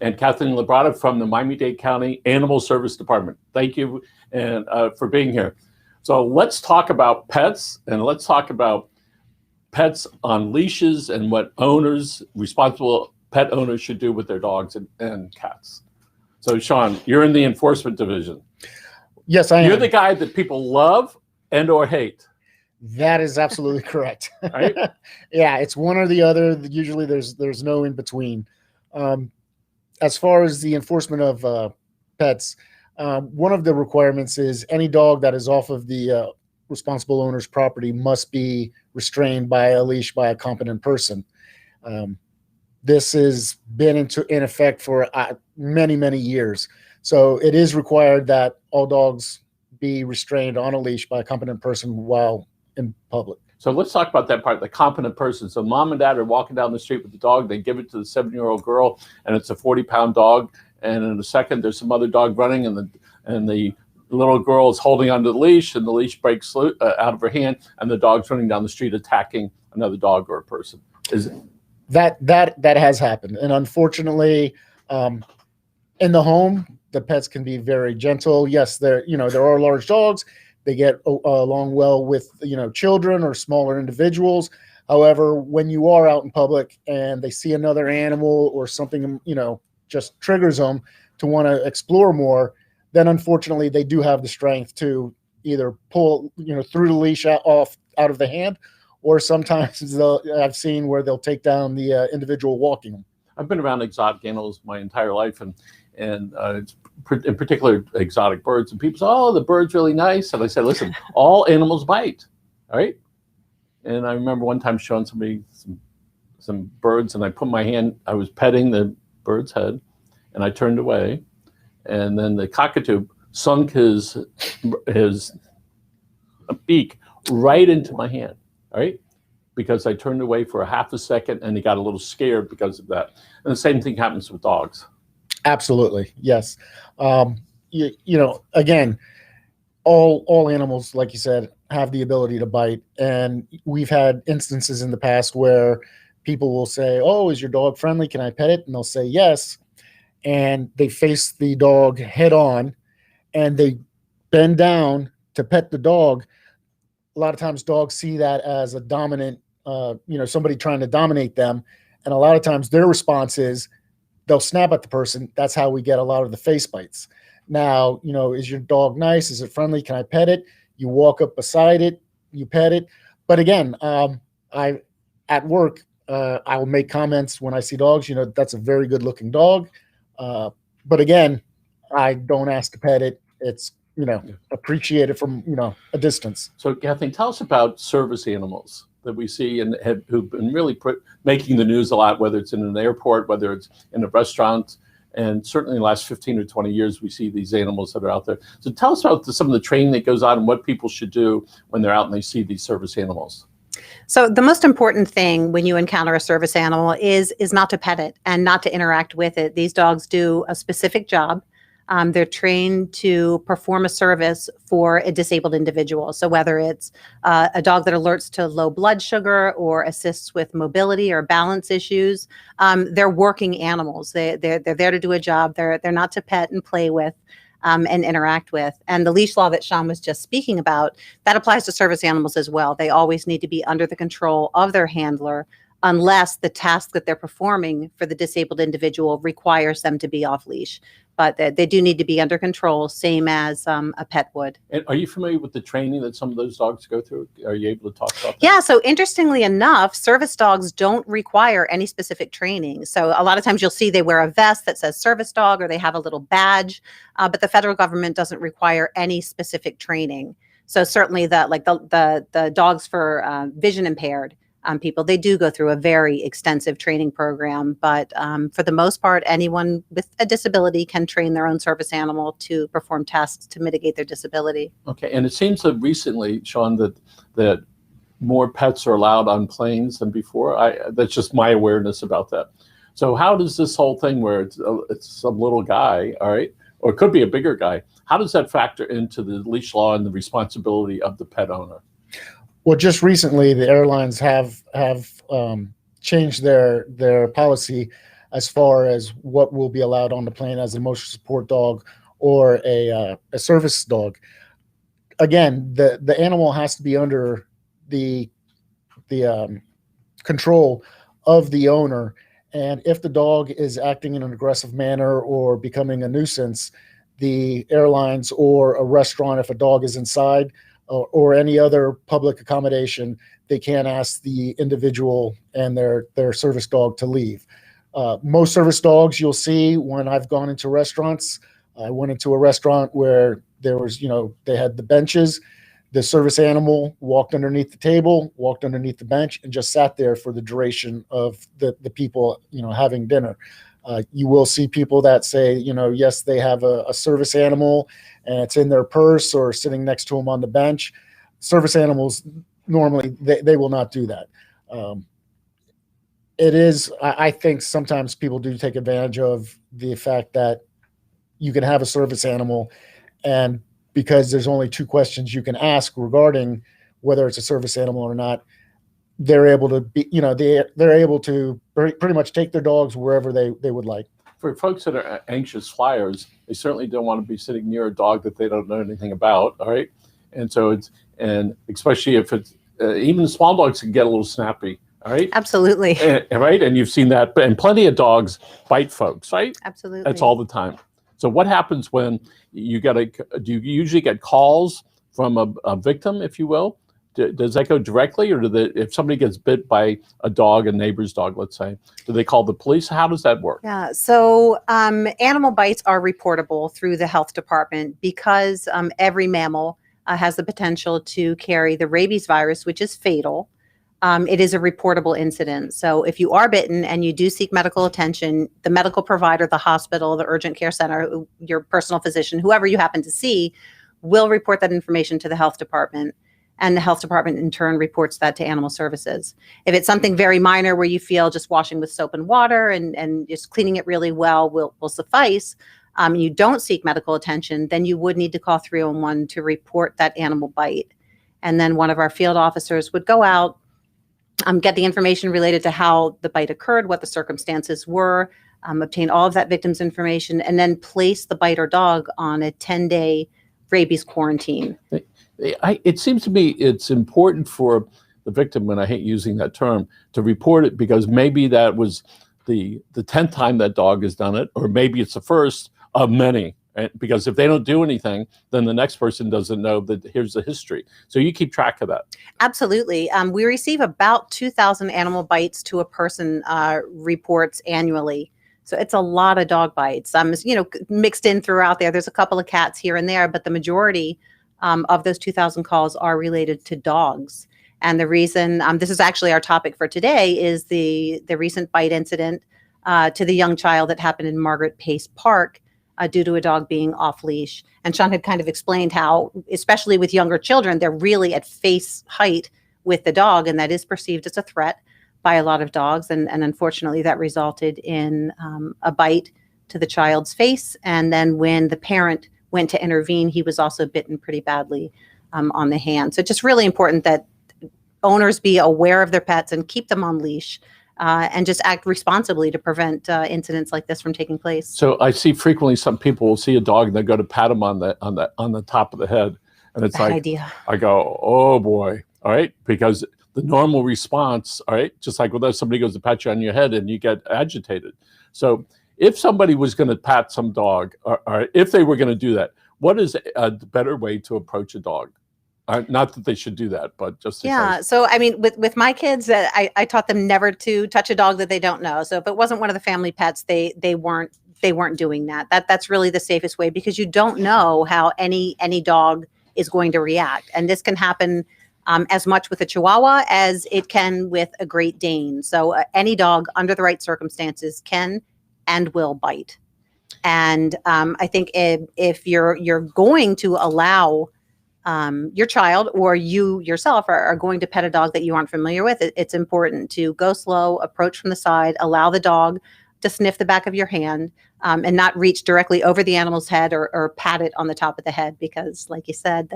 and Kathleen Labrada from the Miami-Dade County Animal Service Department. Thank you and for being here. So let's talk about pets, and let's talk about pets on leashes and what responsible pet owners should do with their dogs and cats. So Sean, you're in the enforcement division. Yes, I am. You're the guy that people love and or hate. That is absolutely correct. Right? Yeah, it's one or the other. Usually there's no in between. As far as the enforcement of pets, one of the requirements is any dog that is off of the responsible owner's property must be restrained by a leash by a competent person. This has been in effect for many, many years. So it is required that all dogs be restrained on a leash by a competent person while in public. So let's talk about that part, the competent person. So mom and dad are walking down the street with the dog. They give it to the 7-year-old girl, and it's a 40-pound dog. And in a second, there's some other dog running, and the little girl is holding onto the leash, and the leash breaks out of her hand, and the dog's running down the street attacking another dog or a person. Is it? That has happened, and unfortunately, in the home, the pets can be very gentle. Yes, there are large dogs. They get along well with children or smaller individuals. However, when you are out in public and they see another animal or something, just triggers them to want to explore more, then unfortunately they do have the strength to either pull through the leash out of the hand, or sometimes I've seen where they'll take down the individual walking them. I've been around exotic animals my entire life, and it's in particular exotic birds. And people say, "Oh, the bird's really nice." And I said, "Listen, all animals bite, all right?" And I remember one time showing somebody some birds, and I put my hand. I was petting the bird's head, and I turned away, and then the cockatoo sunk his beak right into my hand. All right, because I turned away for a half a second, and he got a little scared because of that. And the same thing happens with dogs. Absolutely, yes. Again, all animals, like you said, have the ability to bite, and we've had instances in the past where people will say, "Oh, is your dog friendly? Can I pet it?" And they'll say yes, and they face the dog head on, and they bend down to pet the dog. A lot of times dogs see that as a dominant, somebody trying to dominate them. And a lot of times their response is they'll snap at the person. That's how we get a lot of the face bites. Now, is your dog nice? Is it friendly? Can I pet it? You walk up beside it, you pet it. But again, at work, I will make comments when I see dogs, that's a very good looking dog. But again, I don't ask to pet it. It's, appreciate it from, a distance. So Kathleen, tell us about service animals that we see and who've been really making the news a lot, whether it's in an airport, whether it's in a restaurant, and certainly in the last 15 or 20 years, we see these animals that are out there. So tell us about some of the training that goes on and what people should do when they're out and they see these service animals. So the most important thing when you encounter a service animal is not to pet it and not to interact with it. These dogs do a specific job. They're trained to perform a service for a disabled individual. So whether it's a dog that alerts to low blood sugar or assists with mobility or balance issues, they're working animals. They're there to do a job. They're not to pet and play with and interact with. And the leash law that Sean was just speaking about, that applies to service animals as well. They always need to be under the control of their handler unless the task that they're performing for the disabled individual requires them to be off leash. But they do need to be under control, same as a pet would. And are you familiar with the training that some of those dogs go through? Are you able to talk about that? Yeah, so interestingly enough, service dogs don't require any specific training. So a lot of times you'll see they wear a vest that says service dog, or they have a little badge, but the federal government doesn't require any specific training. So certainly the dogs for vision impaired people, they do go through a very extensive training program, but for the most part, anyone with a disability can train their own service animal to perform tasks to mitigate their disability. Okay, and it seems that recently, Sean, that more pets are allowed on planes than before. That's just my awareness about that. So how does this whole thing where it's some little guy, all right, or it could be a bigger guy, how does that factor into the leash law and the responsibility of the pet owner? Well, just recently, the airlines have changed their policy. as far as what will be allowed on the plane as an emotional support dog or a service dog. Again, the animal has to be under the control of the owner. And if the dog is acting in an aggressive manner or becoming a nuisance, the airlines or a restaurant, if a dog is inside or any other public accommodation, they can't ask the individual and their service dog to leave. Most service dogs you'll see when I've gone into restaurants. I went into a restaurant where there was, they had the benches. The service animal walked underneath the table, walked underneath the bench, and just sat there for the duration of the people, having dinner. You will see people that say, yes, they have a service animal and it's in their purse or sitting next to them on the bench. Service animals, normally, they will not do that. I think sometimes people do take advantage of the fact that you can have a service animal, and because there's only 2 questions you can ask regarding whether it's a service animal or not, they're able to be, they're able to pretty much take their dogs wherever they would like. For folks that are anxious flyers, they certainly don't want to be sitting near a dog that they don't know anything about. All right. And so and especially if it's, even small dogs can get a little snappy. All right. Absolutely. Right. And you've seen that, and plenty of dogs bite folks, right? Absolutely. That's all the time. So what happens when do you usually get calls from a victim, if you will? Does that go directly, or if somebody gets bit by a dog, a neighbor's dog, let's say, do they call the police? How does that work? Yeah, so animal bites are reportable through the health department because every mammal has the potential to carry the rabies virus, which is fatal. It is a reportable incident. So if you are bitten and you do seek medical attention, the medical provider, the hospital, the urgent care center, your personal physician, whoever you happen to see, will report that information to the health department. And the health department in turn reports that to animal services. If it's something very minor where you feel just washing with soap and water and just cleaning it really well will suffice, you don't seek medical attention, then you would need to call 311 to report that animal bite. And then one of our field officers would go out, get the information related to how the bite occurred, what the circumstances were, obtain all of that victim's information, and then place the biter dog on a 10-day rabies quarantine. It seems to me it's important for the victim, and I hate using that term, to report it, because maybe that was the 10th time that dog has done it, or maybe it's the first of many. Right? Because if they don't do anything, then the next person doesn't know that here's the history. So you keep track of that. Absolutely. We receive about 2,000 animal bites to a person reports annually. So it's a lot of dog bites. Mixed in throughout there. There's a couple of cats here and there, but the majority of those 2,000 calls are related to dogs. And the reason, this is actually our topic for today, is the recent bite incident to the young child that happened in Margaret Pace Park due to a dog being off leash. And Sean had kind of explained how, especially with younger children, they're really at face height with the dog, and that is perceived as a threat by a lot of dogs. And unfortunately, that resulted in a bite to the child's face. And then when the parent went to intervene, he was also bitten pretty badly on the hand. So just really important that owners be aware of their pets and keep them on leash and just act responsibly to prevent incidents like this from taking place. So I see frequently some people will see a dog and they go to pat him on the top of the head, and it's Bad like idea. I go, oh boy, all right, because the normal response, all right, just like when somebody goes to pat you on your head and you get agitated. So if somebody was going to pat some dog, or if they were going to do that, what is a better way to approach a dog? Not that they should do that, but just yeah. So I mean, with my kids, I taught them never to touch a dog that they don't know. So if it wasn't one of the family pets, they weren't doing that. That's really the safest way, because you don't know how any dog is going to react, and this can happen as much with a Chihuahua as it can with a Great Dane. So any dog under the right circumstances can and will bite. And I think if you're going to allow your child, or you yourself are going to pet a dog that you aren't familiar with, it's important to go slow, approach from the side, allow the dog to sniff the back of your hand, and not reach directly over the animal's head or pat it on the top of the head, because like you said,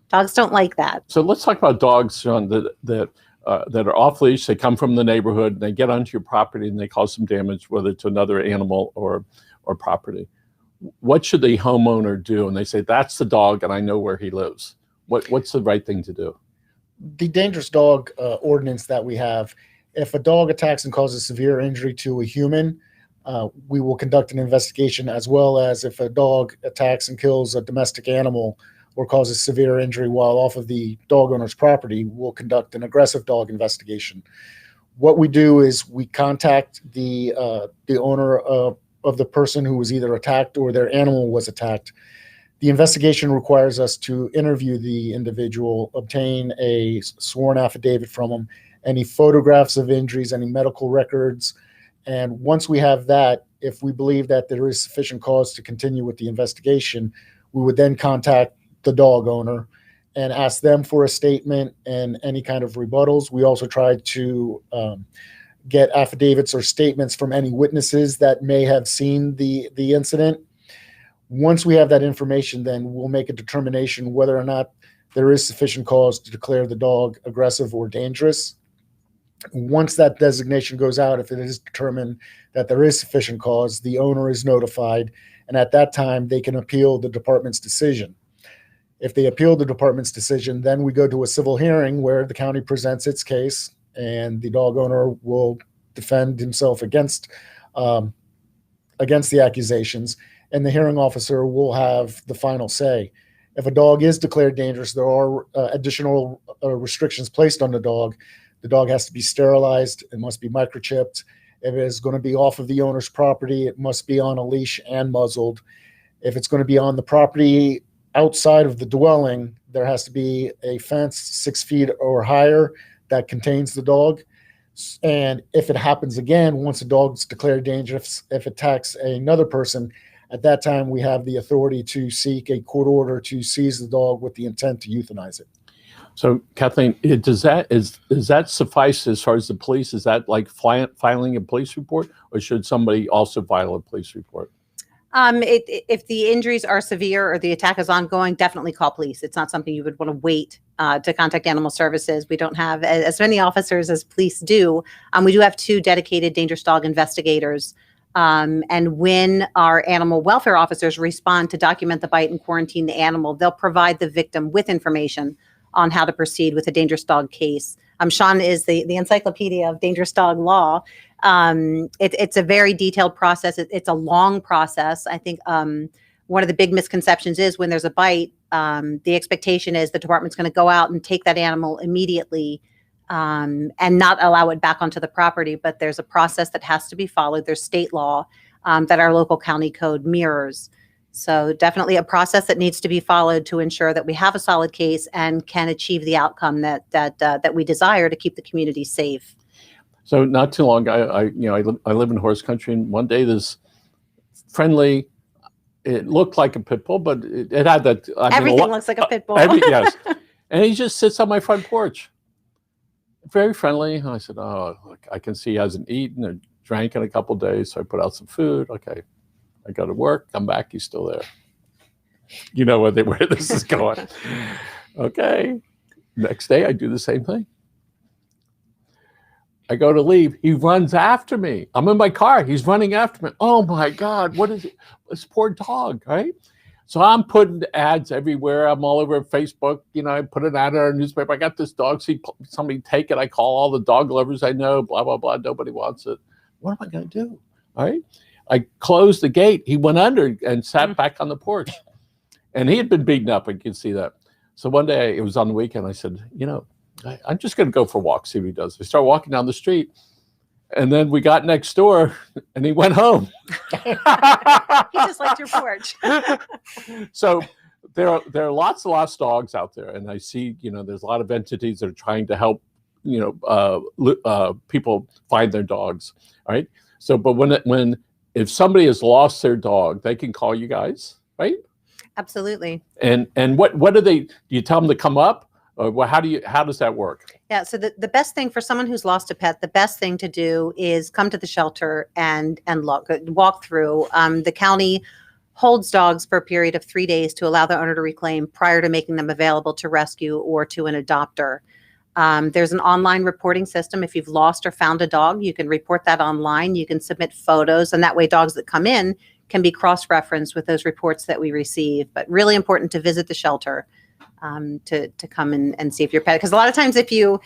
dogs don't like that. So let's talk about dogs, Sean, that that are off leash. They come from the neighborhood, and they get onto your property, and they cause some damage, whether to another animal or property. What should the homeowner do? And they say, that's the dog, and I know where he lives. What's the right thing to do? The dangerous dog ordinance that we have, if a dog attacks and causes severe injury to a human, we will conduct an investigation, as well as if a dog attacks and kills a domestic animal or causes severe injury while off of the dog owner's property, we'll conduct an aggressive dog investigation. What we do is we contact the owner of the person who was either attacked or their animal was attacked. The investigation requires us to interview the individual, obtain a sworn affidavit from them, any photographs of injuries, any medical records. And once we have that, if we believe that there is sufficient cause to continue with the investigation, we would then contact the dog owner and ask them for a statement and any kind of rebuttals. We also try to get affidavits or statements from any witnesses that may have seen the incident. Once we have that information, then we'll make a determination whether or not there is sufficient cause to declare the dog aggressive or dangerous. Once that designation goes out, if it is determined that there is sufficient cause, the owner is notified, and at that time they can appeal the department's decision. If they appeal the department's decision, then we go to a civil hearing where the county presents its case, and the dog owner will defend himself against the accusations, and the hearing officer will have the final say. If a dog is declared dangerous, there are additional restrictions placed on the dog. The dog has to be sterilized. It must be microchipped. If it is going to be off of the owner's property, it must be on a leash and muzzled. If it's going to be on the property outside of the dwelling, there has to be a fence 6 feet or higher that contains the dog. And if it happens again, once a dog's declared dangerous, if it attacks another person, at that time we have the authority to seek a court order to seize the dog with the intent to euthanize it. So, Kathleen, does that suffice as far as the police? Is that like filing a police report, or should somebody also file a police report? If the injuries are severe or the attack is ongoing, definitely call police. It's not something you would want to wait to contact animal services. We don't have as many officers as police do. We do have 2 dedicated dangerous dog investigators. And when our animal welfare officers respond to document the bite and quarantine the animal, they'll provide the victim with information on how to proceed with a dangerous dog case. Sean is the encyclopedia of dangerous dog law. It's a very detailed process. It's a long process. I think one of the big misconceptions is when there's a bite, the expectation is the department's going to go out and take that animal immediately and not allow it back onto the property. But there's a process that has to be followed. There's state law that our local county code mirrors. So definitely a process that needs to be followed to ensure that we have a solid case and can achieve the outcome that we desire to keep the community safe. So not too long ago, I live in horse country, and one day this friendly, it looked like a pit bull, but it had that. Everything looks like a pit bull. Yes, and he just sits on my front porch, very friendly. And I said, "Oh, look, I can see he hasn't eaten or drank in a couple of days." So I put out some food. Okay, I go to work, come back, he's still there. You know where this is going. Okay, next day I do the same thing. I go to leave. He runs after me. I'm in my car. He's running after me. Oh my God, what is it? This poor dog, right? So I'm putting ads everywhere. I'm all over Facebook. I put an ad in our newspaper. I got this dog. See somebody take it. I call all the dog lovers I know, blah, blah, blah. Nobody wants it. What am I going to do? All right. I closed the gate. He went under and sat back on the porch. And he had been beaten up. I could see that. So one day, it was on the weekend, I said, I'm just going to go for a walk, see what he does. We start walking down the street, and then we got next door, and he went home. He just liked your porch. So there are lots of lost dogs out there, and I see, there's a lot of entities that are trying to help, people find their dogs. All right. So, but if somebody has lost their dog, they can call you guys, right? Absolutely. And what do you tell them to come up? Or how does that work? Yeah, so the best thing for someone who's lost a pet, the best thing to do is come to the shelter and walk through. The county holds dogs for a period of 3 days to allow the owner to reclaim prior to making them available to rescue or to an adopter. There's an online reporting system. If you've lost or found a dog, you can report that online. You can submit photos, and that way dogs that come in can be cross-referenced with those reports that we receive. But really important to visit the shelter to come and see if your pet, because a lot of times if you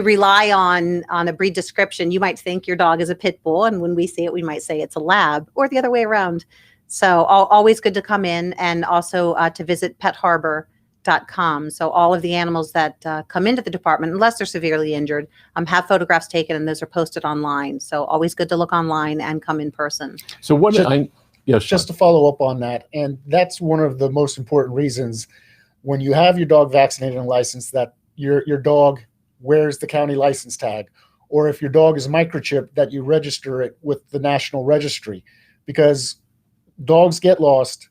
rely on a breed description, you might think your dog is a pit bull, and when we see it, we might say it's a lab, or the other way around. So always good to come in, and also to visit petharbor.com. So all of the animals that come into the department, unless they're severely injured, have photographs taken, and those are posted online. So always good to look online and come in person. So what just to follow up on that, and that's one of the most important reasons when you have your dog vaccinated and licensed, that your dog wears the county license tag, or if your dog is microchipped, that you register it with the national registry, because dogs get lost.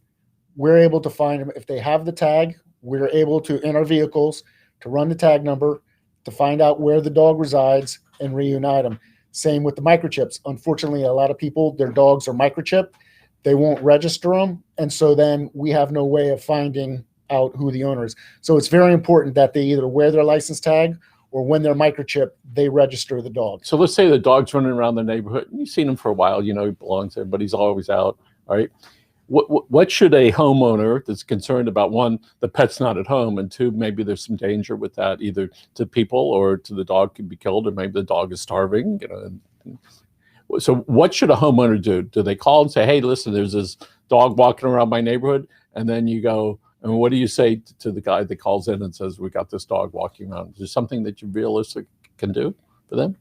We're able to find them if they have the tag. We're able to, in our vehicles, to run the tag number, to find out where the dog resides and reunite them. Same with the microchips. Unfortunately, a lot of people, their dogs are microchipped. They won't register them, and so then we have no way of finding out who the owner is. So it's very important that they either wear their license tag, or when they're microchipped, they register the dog. So let's say the dog's running around the neighborhood, and you've seen him for a while, he belongs there, but he's always out, all right? What should a homeowner that's concerned about, one, the pet's not at home, and two, maybe there's some danger with that, either to people or to the dog could be killed, or maybe the dog is starving, So what should a homeowner do? Do they call and say, hey, listen, there's this dog walking around my neighborhood? And then you go, and what do you say to the guy that calls in and says, we got this dog walking around? Is there something that you realistically can do for them?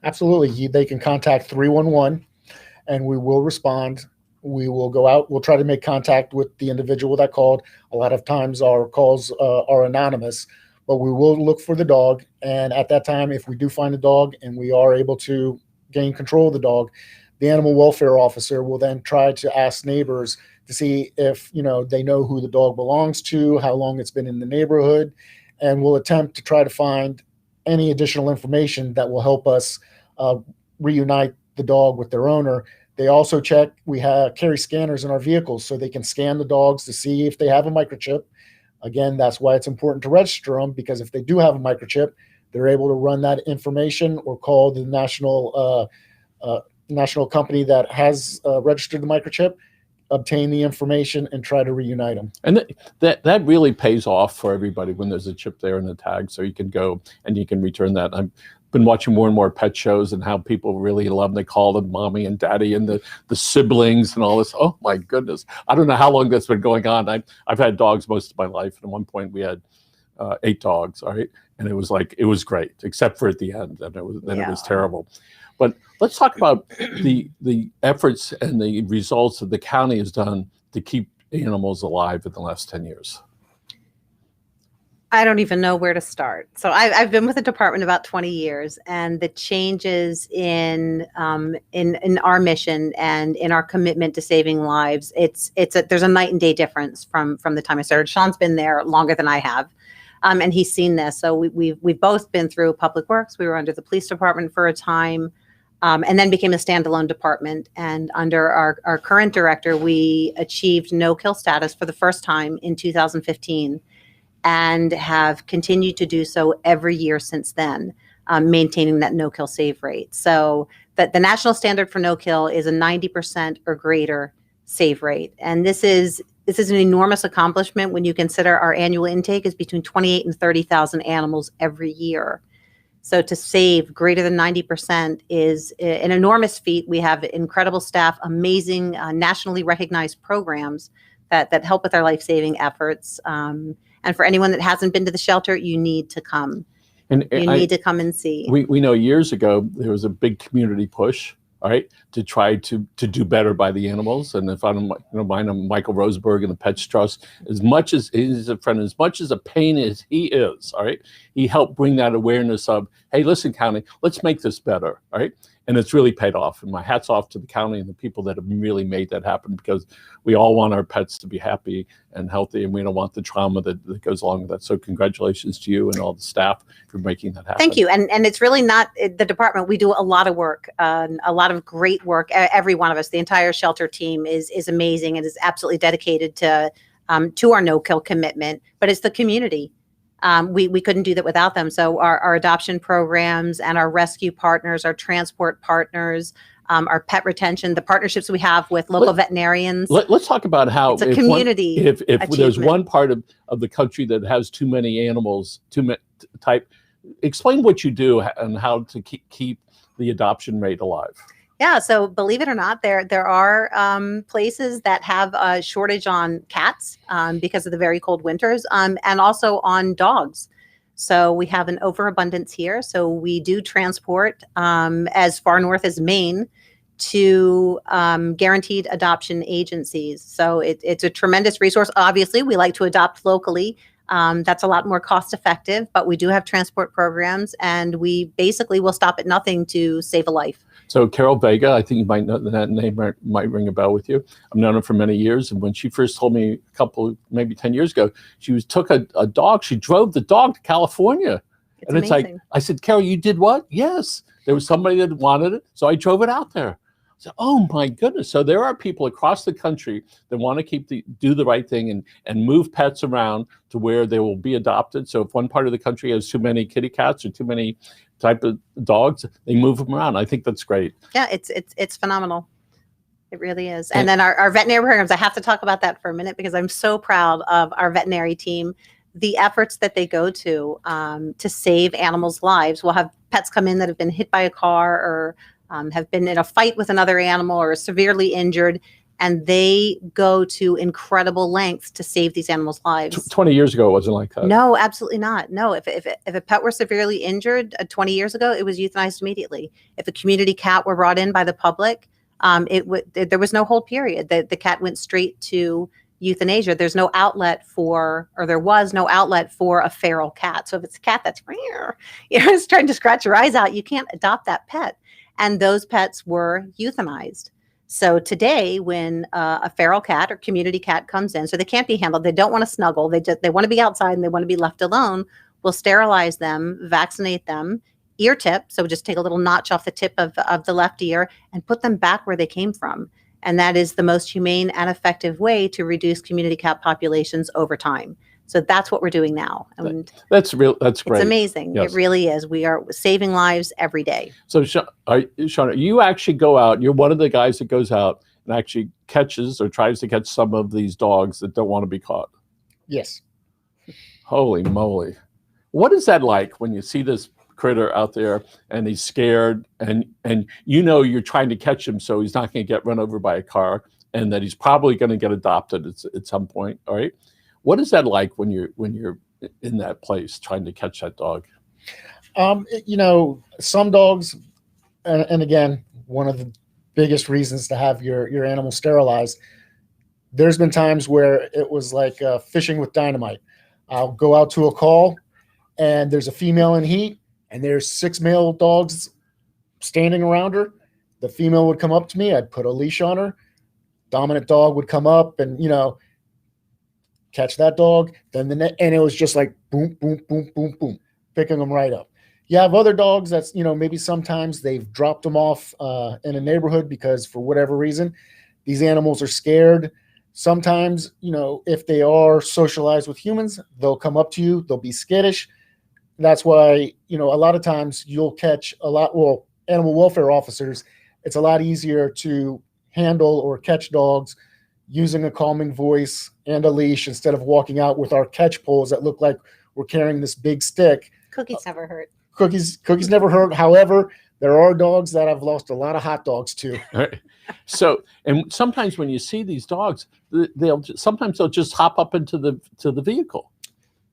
Absolutely. They can contact 311, and we will respond. We will go out. We'll try to make contact with the individual that called. A lot of times our calls are anonymous, but we will look for the dog. And at that time, if we do find a dog and we are able to gain control of the dog, the animal welfare officer will then try to ask neighbors to see if they know who the dog belongs to, how long it's been in the neighborhood, and we'll attempt to try to find any additional information that will help us reunite the dog with their owner. They also check, we carry scanners in our vehicles so they can scan the dogs to see if they have a microchip. Again, that's why it's important to register them, because if they do have a microchip, they're able to run that information or call the national company that has registered the microchip, obtain the information, and try to reunite them. And that really pays off for everybody when there's a chip there in the tag, so you can go and you can return that. I've been watching more and more pet shows and how people really love them. They call them mommy and daddy and the siblings and all this. Oh my goodness. I don't know how long that's been going on. I've had dogs most of my life. And at one point we had 8 dogs, all right? And it was great, except for at the end. And it was terrible. But let's talk about the efforts and the results that the county has done to keep animals alive in the last 10 years. I don't even know where to start. So I've been with the department about 20 years, and the changes in our mission and in our commitment to saving lives, there's a night and day difference from the time I started. Sean's been there longer than I have. And he's seen this. So we've both been through public works. We were under the police department for a time, and then became a standalone department. And under our current director, we achieved no-kill status for the first time in 2015, and have continued to do so every year since then, maintaining that no-kill save rate. So that the national standard for no-kill is a 90% or greater save rate. And this is an enormous accomplishment when you consider our annual intake is between 28 and 30,000 animals every year. So to save greater than 90% is an enormous feat. We have incredible staff, amazing nationally recognized programs that help with our life-saving efforts. And for anyone that hasn't been to the shelter, you need to come. You need to come and see. We know years ago there was a big community push, all right, to try to do better by the animals. And if I don't mind Michael Rosenberg and the Pets Trust, as much as he's a friend, as much as a pain as he is, all right, he helped bring that awareness of, hey, listen, county, let's make this better, all right? And it's really paid off. And my hat's off to the county and the people that have really made that happen, because we all want our pets to be happy and healthy, and we don't want the trauma that goes along with that. So congratulations to you and all the staff for making that happen. Thank you. And it's really not the department. We do a lot of work, a lot of great work. Every one of us, the entire shelter team is amazing and is absolutely dedicated to our no-kill commitment. But it's the community We couldn't do that without them. So our adoption programs and our rescue partners, our transport partners, our pet retention, the partnerships we have with local veterinarians. Let's talk about how it's a community. If there's one part of the country that has too many animals, explain what you do and how to keep the adoption rate alive. Yeah, so believe it or not, there are places that have a shortage on cats because of the very cold winters, and also on dogs. So we have an overabundance here. So we do transport as far north as Maine to guaranteed adoption agencies. So it's a tremendous resource. Obviously, we like to adopt locally. That's a lot more cost effective, but we do have transport programs, and we basically will stop at nothing to save a life. So Carol Vega, I think you might know that name might ring a bell with you. I've known her for many years, and when she first told me maybe 10 years ago, she took a dog. She drove the dog to California. It's amazing. like, I said, Carol, you did what? Yes, there was somebody that wanted it, so I drove it out there. So, oh my goodness. So there are people across the country that want to do the right thing and move pets around to where they will be adopted. So if one part of the country has too many kitty cats or too many type of dogs, they move them around. I think that's great. Yeah, it's phenomenal. It really is. And then our veterinary programs, I have to talk about that for a minute because I'm so proud of our veterinary team. The efforts that they go to save animals' lives. We'll have pets come in that have been hit by a car or have been in a fight with another animal or severely injured, and they go to incredible lengths to save these animals' lives. 20 years ago, it wasn't like that. No, absolutely not. No, if a pet were severely injured 20 years ago, it was euthanized immediately. If a community cat were brought in by the public, there was no hold period. The cat went straight to euthanasia. There was no outlet for a feral cat. So if it's a cat that's it's trying to scratch your eyes out, you can't adopt that pet. And those pets were euthanized. So today, when a feral cat or community cat comes in, so they can't be handled, they don't want to snuggle, they want to be outside and they want to be left alone, we'll sterilize them, vaccinate them, ear tip, so just take a little notch off the tip of the left ear and put them back where they came from. And that is the most humane and effective way to reduce community cat populations over time. So that's what we're doing now. And that's great. It's amazing. Yes. It really is. We are saving lives every day. So Shauna, you actually go out, you're one of the guys that goes out and actually catches or tries to catch some of these dogs that don't want to be caught. Yes. Holy moly. What is that like when you see this critter out there and he's scared and you're trying to catch him so he's not going to get run over by a car and that he's probably going to get adopted at some point, all right? What is that like when you're in that place trying to catch that dog? Some dogs, and again, one of the biggest reasons to have your animal sterilized, there's been times where it was like fishing with dynamite. I'll go out to a call and there's a female in heat and there's 6 male dogs standing around her. The female would come up to me. I'd put a leash on her. Dominant dog would come up and, catch that dog, then and it was just like boom, boom, boom, boom, boom, picking them right up. You have other dogs that's, maybe sometimes they've dropped them off in a neighborhood because for whatever reason, these animals are scared. Sometimes, if they are socialized with humans, they'll come up to you, they'll be skittish. That's why, a lot of times you'll catch animal welfare officers, it's a lot easier to handle or catch dogs using a calming voice and a leash instead of walking out with our catch poles that look like we're carrying this big stick. Cookies never hurt. Cookies never hurt. However, there are dogs that I've lost a lot of hot dogs to. Right. So, and sometimes when you see these dogs, they'll just hop up into the vehicle.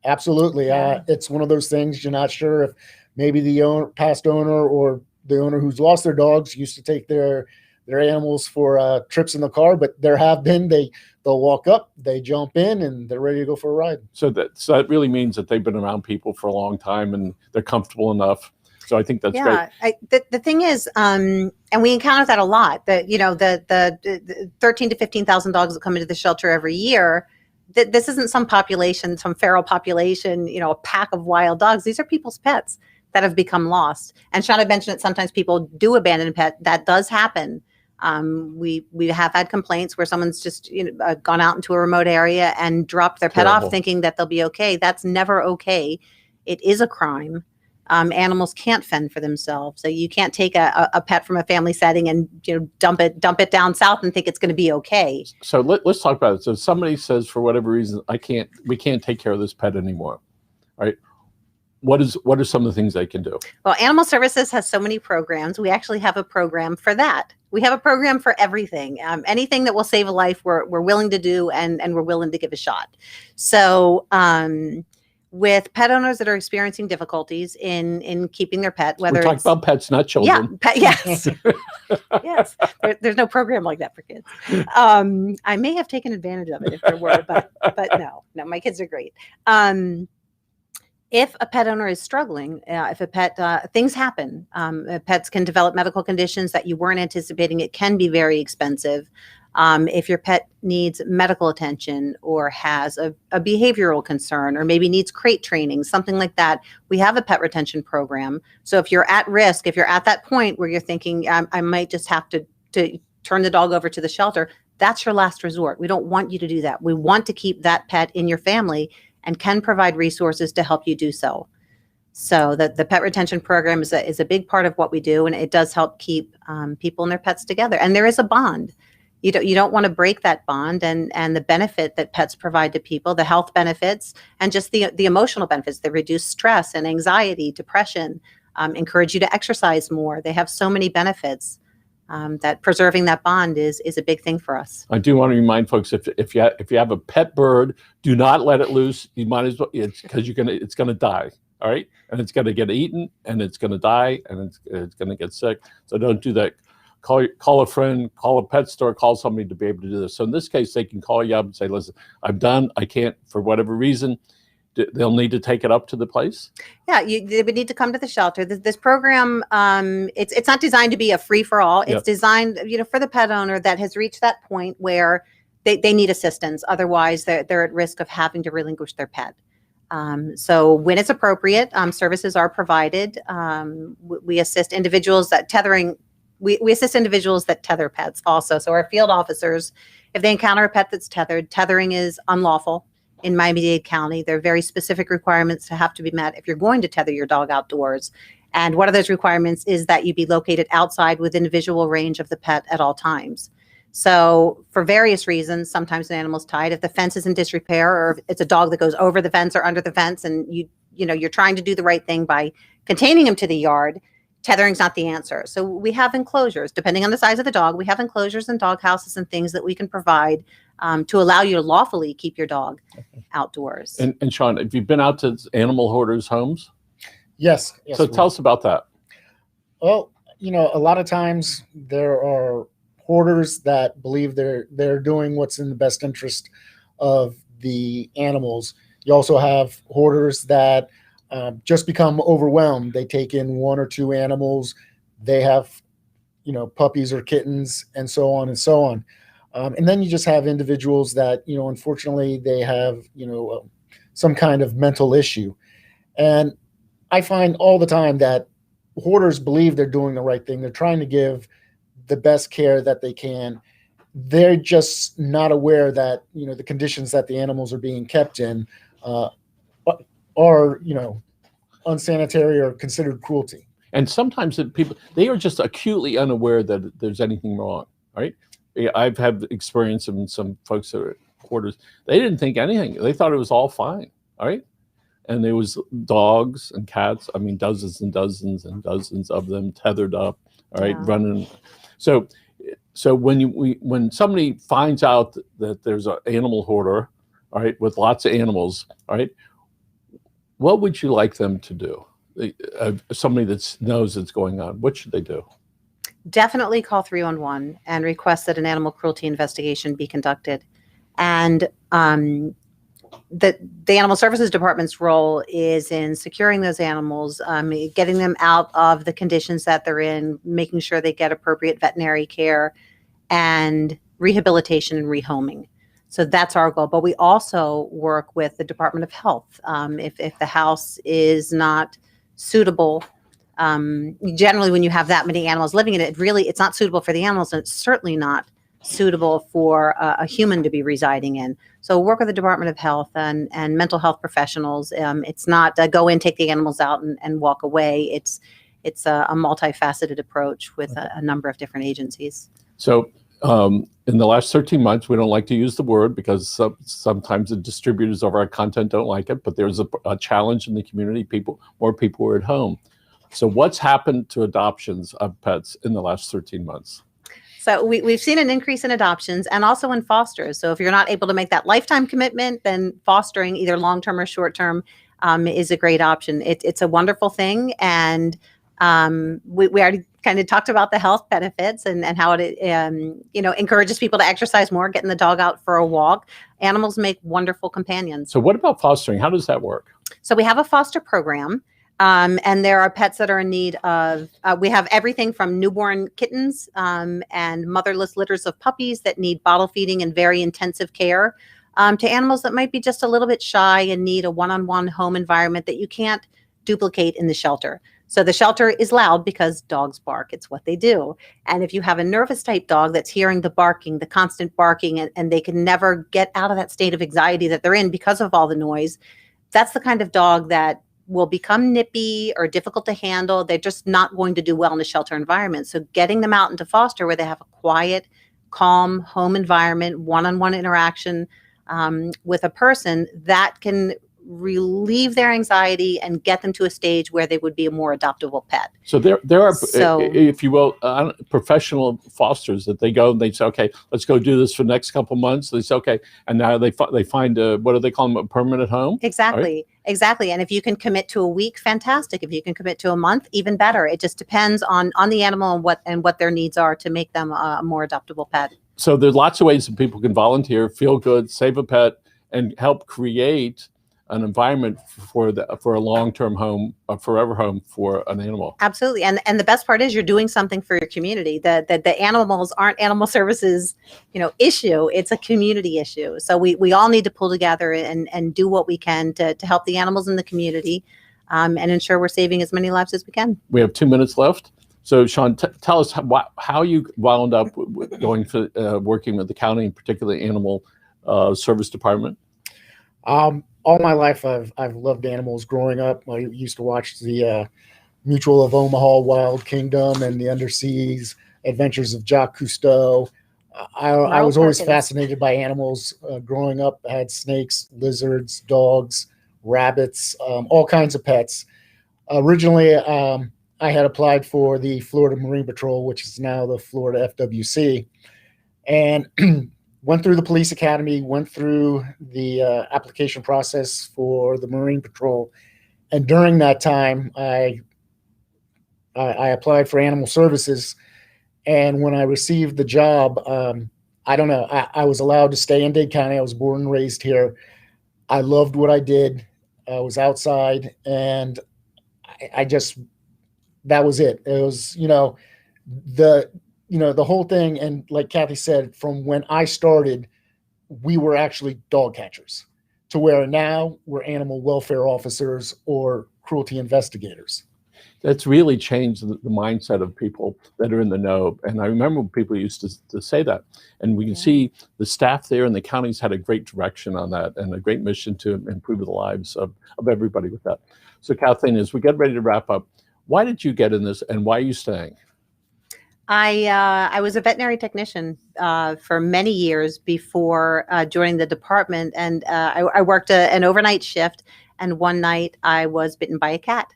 Absolutely. Yeah. It's one of those things you're not sure if maybe the past owner or the owner who's lost their dogs used to take their animals for trips in the car, but they'll walk up, they jump in, and they're ready to go for a ride. So that really means that they've been around people for a long time and they're comfortable enough. So I think that's great. The thing is, and we encounter that a lot. That the 13 to 15,000 dogs that come into the shelter every year. This isn't some population, some feral population, a pack of wild dogs. These are people's pets that have become lost. And Shauna mentioned that sometimes people do abandon a pet. That does happen. We have had complaints where someone's just gone out into a remote area and dropped their pet Terrible. off thinking that they'll be okay. That's never okay. It is a crime. Animals can't fend for themselves. So you can't take a pet from a family setting and dump it down south and think it's going to be okay. So let's talk about it. So somebody says, for whatever reason, we can't take care of this pet anymore. All right. What are some of the things they can do? Well, Animal Services has so many programs. We actually have a program for that. We have a program for everything. Anything that will save a life, we're willing to do, and we're willing to give a shot. So with pet owners that are experiencing difficulties in keeping their pet, whether We're talking about pets, not children. Yeah, yes. Yes. There's no program like that for kids. I may have taken advantage of it if there were, but no, my kids are great. If a pet owner is struggling, if a pet, things happen. Pets can develop medical conditions that you weren't anticipating. It can be very expensive. If your pet needs medical attention or has a behavioral concern or maybe needs crate training, something like that, we have a pet retention program. So if you're at risk, if you're at that point where you're thinking, I might just have to turn the dog over to the shelter, that's your last resort. We don't want you to do that. We want to keep that pet in your family and can provide resources to help you do so. So the pet retention program is a big part of what we do, and it does help keep people and their pets together. And there is a bond. You don't want to break that bond and the benefit that pets provide to people, the health benefits, and just the emotional benefits. They reduce stress and anxiety, depression, encourage you to exercise more. They have so many benefits that preserving that bond is a big thing for us. I do want to remind folks, if you have a pet bird, do not let it loose. You might as well, because it's gonna die. All right, and it's gonna get eaten, and it's gonna die, and it's gonna get sick. So don't do that. Call a friend, call a pet store, call somebody to be able to do this. So in this case, they can call you up and say, listen, I'm done. I can't, for whatever reason. They'll need to take it up to the place? Yeah, they would need to come to the shelter. This program, it's not designed to be a free-for-all. It's designed, for the pet owner that has reached that point where they need assistance. Otherwise, they're at risk of having to relinquish their pet. So when it's appropriate, services are provided. We assist individuals that tethering. We assist individuals that tether pets also. So our field officers, if they encounter a pet that's tethered, tethering is unlawful in Miami-Dade County. There are very specific requirements to have to be met if you're going to tether your dog outdoors. And one of those requirements is that you be located outside within visual range of the pet at all times. So for various reasons, sometimes an animal's tied. If the fence is in disrepair, or if it's a dog that goes over the fence or under the fence, and you're trying to do the right thing by containing him to the yard, tethering's not the answer. So we have enclosures, depending on the size of the dog. We have enclosures and dog houses and things that we can provide to allow you to lawfully keep your dog outdoors. And Sean, have you been out to animal hoarders' homes? Yes. So tell us about that. Well, a lot of times there are hoarders that believe they're doing what's in the best interest of the animals. You also have hoarders that just become overwhelmed. They take in one or two animals. They have, puppies or kittens, and so on and so on. And then you just have individuals that, unfortunately, they have, some kind of mental issue. And I find all the time that hoarders believe they're doing the right thing. They're trying to give the best care that they can. They're just not aware that, the conditions that the animals are being kept in are, unsanitary or considered cruelty. And sometimes people, they are just acutely unaware that there's anything wrong, right? I've had experience of some folks that are hoarders. They didn't think anything. They thought it was all fine, all right? And there was dogs and cats, dozens and dozens and dozens of them tethered up, all right, running. So when somebody finds out that there's an animal hoarder, all right, with lots of animals, all right, what would you like them to do? Somebody that knows it's going on, what should they do? Definitely call 311 and request that an animal cruelty investigation be conducted. And the Animal Services Department's role is in securing those animals, getting them out of the conditions that they're in, making sure they get appropriate veterinary care and rehabilitation and rehoming. So that's our goal. But we also work with the Department of Health. If the house is not suitable Generally, when you have that many animals living in it, it's not suitable for the animals, and it's certainly not suitable for a human to be residing in. So work with the Department of Health and mental health professionals. It's not go in, take the animals out, and walk away. It's a multifaceted approach with a number of different agencies. So in the last 13 months, we don't like to use the word because sometimes the distributors of our content don't like it, but there's a challenge in the community. More people were at home. So what's happened to adoptions of pets in the last 13 months? So we've seen an increase in adoptions and also in fosters. So if you're not able to make that lifetime commitment, then fostering either long-term or short-term is a great option. It's a wonderful thing. And we already kind of talked about the health benefits and how it encourages people to exercise more, getting the dog out for a walk. Animals make wonderful companions. So what about fostering? How does that work? So we have a foster program. And there are pets that are in need of, we have everything from newborn kittens and motherless litters of puppies that need bottle feeding and very intensive care, to animals that might be just a little bit shy and need a one-on-one home environment that you can't duplicate in the shelter. So the shelter is loud because dogs bark. It's what they do. And if you have a nervous type dog that's hearing the barking, the constant barking, and they can never get out of that state of anxiety that they're in because of all the noise, that's the kind of dog that will become nippy or difficult to handle. They're just not going to do well in a shelter environment. So getting them out into foster where they have a quiet, calm home environment, one-on-one interaction with a person that can relieve their anxiety and get them to a stage where they would be a more adoptable pet. So there are, if you will, professional fosters that they go and they say, okay, let's go do this for the next couple months. They say, okay, and now they find what do they call them, a permanent home? Exactly. Right? Exactly. And if you can commit to a week, fantastic. If you can commit to a month, even better. It just depends on the animal and what their needs are to make them a more adoptable pet. So there's lots of ways that people can volunteer, feel good, save a pet, and help create an environment for a long-term home, a forever home for an animal. Absolutely. And the best part is you're doing something for your community. The animals aren't animal services, issue. It's a community issue. So we all need to pull together and do what we can to help the animals in the community and ensure we're saving as many lives as we can. We have 2 minutes left. So Sean, tell us how you wound up going to working with the county, and particularly animal service department. All my life, I've loved animals. Growing up, I used to watch the Mutual of Omaha, Wild Kingdom, and the Underseas Adventures of Jacques Cousteau. I was always fascinated by animals. Growing up, I had snakes, lizards, dogs, rabbits, all kinds of pets. Originally, I had applied for the Florida Marine Patrol, which is now the Florida FWC, and went through the police academy, went through the application process for the Marine Patrol. And during that time, I applied for animal services. And when I received the job, I don't know, I was allowed to stay in Dade County. I was born and raised here. I loved what I did. I was outside, and that was it. It was, the whole thing. And like Kathy said, from when I started, we were actually dog catchers, to where now we're animal welfare officers or cruelty investigators. That's really changed the mindset of people that are in the know. And I remember people used to say that. And we can see the staff there and the counties had a great direction on that and a great mission to improve the lives of everybody with that. So Kathleen, as we get ready to wrap up, why did you get in this and why are you staying? I was a veterinary technician for many years before joining the department, and I worked an overnight shift. And one night I was bitten by a cat,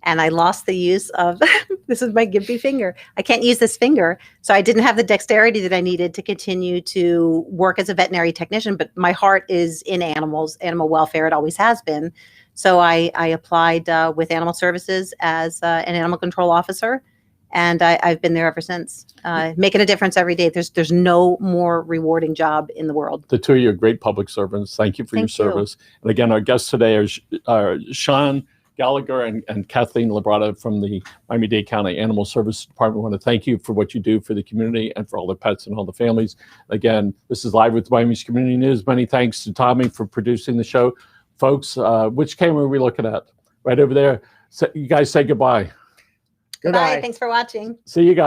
and I lost the use of this is my gimpy finger. I can't use this finger, so I didn't have the dexterity that I needed to continue to work as a veterinary technician. But my heart is in animals, animal welfare. It always has been. So I applied with Animal Services as an animal control officer. And I've been there ever since, making a difference every day. There's no more rewarding job in the world. The two of you are great public servants. Thank you for your service. And again, our guests today are Sean Gallagher and Kathleen Labrada from the Miami-Dade County Animal Service Department. I want to thank you for what you do for the community and for all the pets and all the families. Again, this is Live with Miami's Community News. Many thanks to Tommy for producing the show. Folks, which camera are we looking at? Right over there. So you guys say goodbye. Goodbye. Bye. Thanks for watching. See you guys.